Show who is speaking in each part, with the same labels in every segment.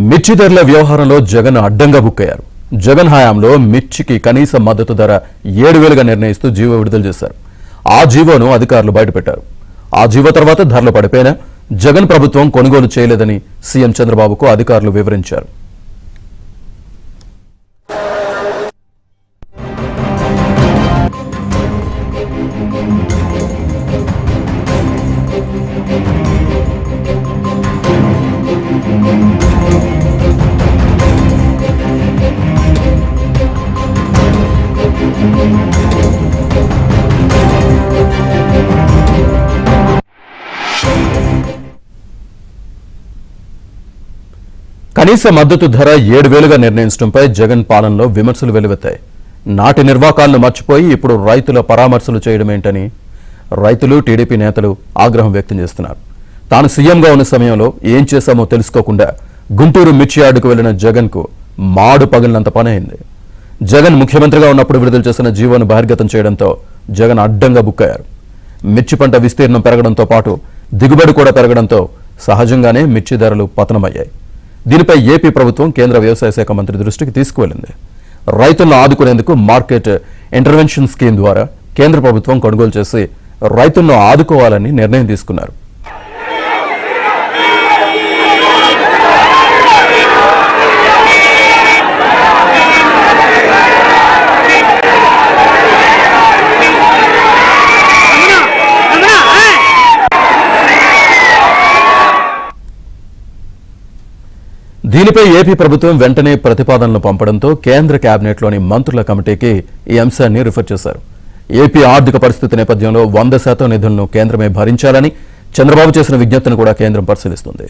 Speaker 1: మిర్చి ధరల వ్యవహారంలో జగన్ అడ్డంగా బుక్కయ్యారు. జగన్ హయాంలో మిర్చికి కనీస మద్దతు ధర 7,000గా నిర్ణయిస్తూ జీవో విడుదల చేశారు. ఆ జీవోను అధికారులు బయటపెట్టారు. ఆ జీవో తర్వాత ధరలు పడిపోయినా జగన్ ప్రభుత్వం కొనుగోలు చేయలేదని సీఎం చంద్రబాబుకు అధికారులు వివరించారు. కనీస మద్దతు ధర 7,000గా నిర్ణయించడంపై జగన్ పాలనలో విమర్శలు వెలువెత్తాయి. నాటి నిర్వాకాలను మర్చిపోయి ఇప్పుడు రైతుల పరామర్శలు చేయడమేంటని రైతులు, టీడీపీ నేతలు ఆగ్రహం వ్యక్తం చేస్తున్నారు. తాను సీఎంగా ఉన్న సమయంలో ఏం చేశామో తెలుసుకోకుండా గుంటూరు మిర్చి యార్డుకు వెళ్లిన జగన్కు మాడు పగిలినంత పని అయింది. జగన్ ముఖ్యమంత్రిగా ఉన్నప్పుడు విడుదల చేసిన జీవోను బహిర్గతం చేయడంతో జగన్ అడ్డంగా బుక్కయ్యారు. మిర్చి పంట విస్తీర్ణం పెరగడంతో పాటు దిగుబడి కూడా పెరగడంతో సహజంగానే మిర్చి ధరలు పతనమయ్యాయి. దీనిపై ఏపీ ప్రభుత్వం కేంద్ర వ్యవసాయ శాఖ మంత్రి దృష్టికి తీసుకువెళ్లింది. రైతులను ఆదుకునేందుకు మార్కెట్ ఇంటర్వెన్షన్ స్కీమ్ ద్వారా కేంద్ర ప్రభుత్వం కొనుగోలు చేసి రైతులను ఆదుకోవాలని నిర్ణయం తీసుకున్నారు. దీనిపై ఏపీ ప్రభుత్వం వెంటనే ప్రతిపాదనలు పంపడంతో కేంద్ర కేబినెట్లోని మంత్రుల కమిటీకి ఈ అంశాన్ని రిఫర్ చేశారు. ఏపీ ఆర్థిక పరిస్థితి నేపథ్యంలో 100% నిధులను కేంద్రమే భరించాలని చంద్రబాబు చేసిన విజ్ఞప్తిని కూడా కేంద్రం పరిశీలిస్తుంది.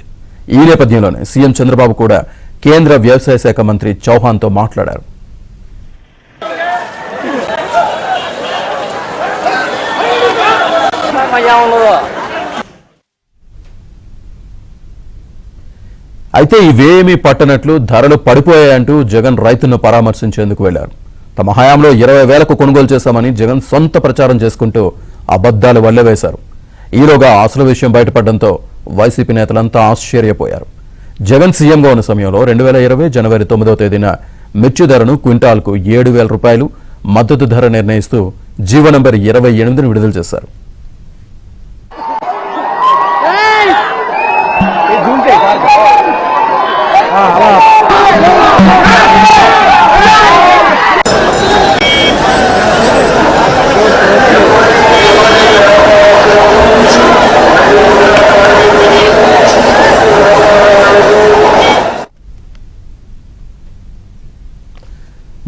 Speaker 1: ఈ నేపథ్యంలోనే సీఎం చంద్రబాబు కూడా కేంద్ర వ్యవసాయ శాఖ మంత్రి చౌహాన్తో మాట్లాడారు. అయితే ఇవేమీ పట్టనట్లు ధరలు పడిపోయాయంటూ జగన్ రైతులను పరామర్శించేందుకు వెళ్లారు. తమ హయాంలో 20,000కు కొనుగోలు చేశామని జగన్ సొంత ప్రచారం చేసుకుంటూ అబద్దాలు వల్లెవేశారు. ఈలోగా అసలు విషయం బయటపడడంతో వైసీపీ నేతలంతా ఆశ్చర్యపోయారు. జగన్ సీఎంగా ఉన్న సమయంలో 2020 జనవరి 9వ తేదీన మిర్చి ధరను క్వింటాల్కు 7,000 రూపాయలు మద్దతు ధర నిర్ణయిస్తూ జీవో నంబర్ 28ను విడుదల చేశారు.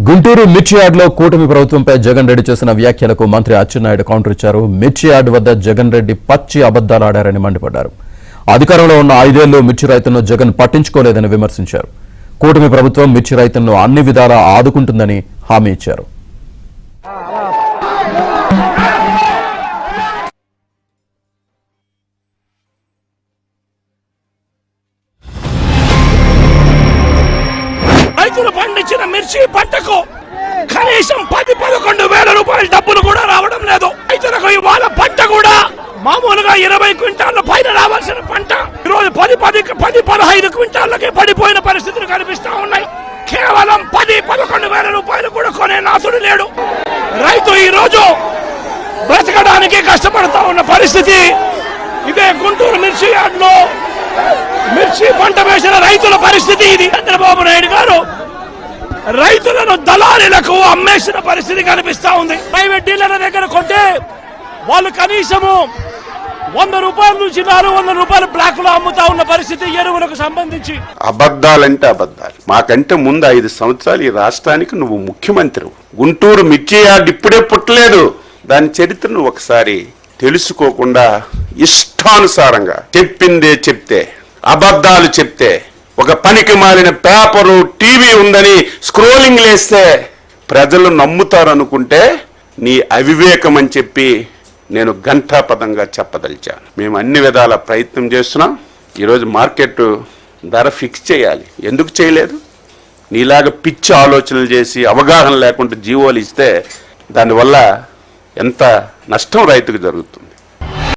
Speaker 1: గుంటూరు మిర్చి యార్డులో కూటమి ప్రభుత్వంపై జగన్ రెడ్డి చేసిన వ్యాఖ్యలకు మంత్రి అచ్చెన్నాయుడు కౌంటర్ ఇచ్చారు. మిర్చి యార్డు వద్ద జగన్ రెడ్డి పచ్చి అబద్దాలు ఆడారని మండిపడ్డారు. అధికారంలో ఉన్న 5 ఏళ్లు మిర్చి రైతులను జగన్ పట్టించుకోలేదని విమర్శించారు. కూటమి ప్రభుత్వం మిర్చి రైతులను అన్ని విధాలా ఆదుకుంటుందని హామీ ఇచ్చారు.
Speaker 2: రైతులు పండించిన మిర్చి పంటకు కనీసం 10-11 వేల రూపాయల డబ్బులు కూడా రావడం లేదు. రైతులకు ఇవాళ పంట కూడా మామూలుగా 20 క్వింటాల పైన రావాల్సిన పంట ఈరోజు 10-15 క్వింటాలకే పడిపోయిన పరిస్థితులు కనిపిస్తా ఉన్నాయి. కేవలం 10-11 వేల రూపాయలు కూడా కొనే నాసుడు లేడు. రైతు ఈ రోజు బ్రతకడానికి కష్టపడతా ఉన్న పరిస్థితి ఇదే. గుంటూరు మిర్చి యార్డులో మిర్చి పంట వేసిన రైతుల పరిస్థితి ఇది. చంద్రబాబు నాయుడు గారు రైతులను దళారీలకు అమ్మేసిన పరిస్థితి కనిపిస్తా ఉంది. ప్రైవేట్ డీలర్ల దగ్గర కొంటే వాళ్ళు కనీసము 100 రూపాయల నుంచి 400 రూపాయలు బ్లాక్ లో అమ్ముతా ఉన్న పరిస్థితి ఎరువులకు సంబంధించి.
Speaker 3: అబద్దాలంటే అబద్దాలు. మాకంటే ముందు 5 సంవత్సరాలు ఈ రాష్ట్రానికి నువ్వు ముఖ్యమంత్రి. గుంటూరు మిర్చి యార్డు ఇప్పుడే పుట్టలేదు. దాని చరిత్రను ఒకసారి తెలుసుకోకుండా ఇష్టానుసారంగా చెప్పిందే చెప్తే, అబద్దాలు చెప్తే, ఒక పనికి మాలిన పేపరు, టీవీ ఉందని స్క్రోలింగ్ లేస్తే ప్రజలు నమ్ముతారనుకుంటే నీ అవివేకం అని చెప్పి నేను ఘంటాపదంగా చెప్పదలిచాను. మేము అన్ని విధాల ప్రయత్నం చేస్తున్నాం. ఈరోజు మార్కెట్ ధర ఫిక్స్ చేయాలి. ఎందుకు చేయలేదు? నీలాగా పిచ్చి ఆలోచనలు చేసి అవగాహన లేకుండా జీవోలు ఇస్తే దానివల్ల ఎంత నష్టం రైతుకు జరుగుతుంది.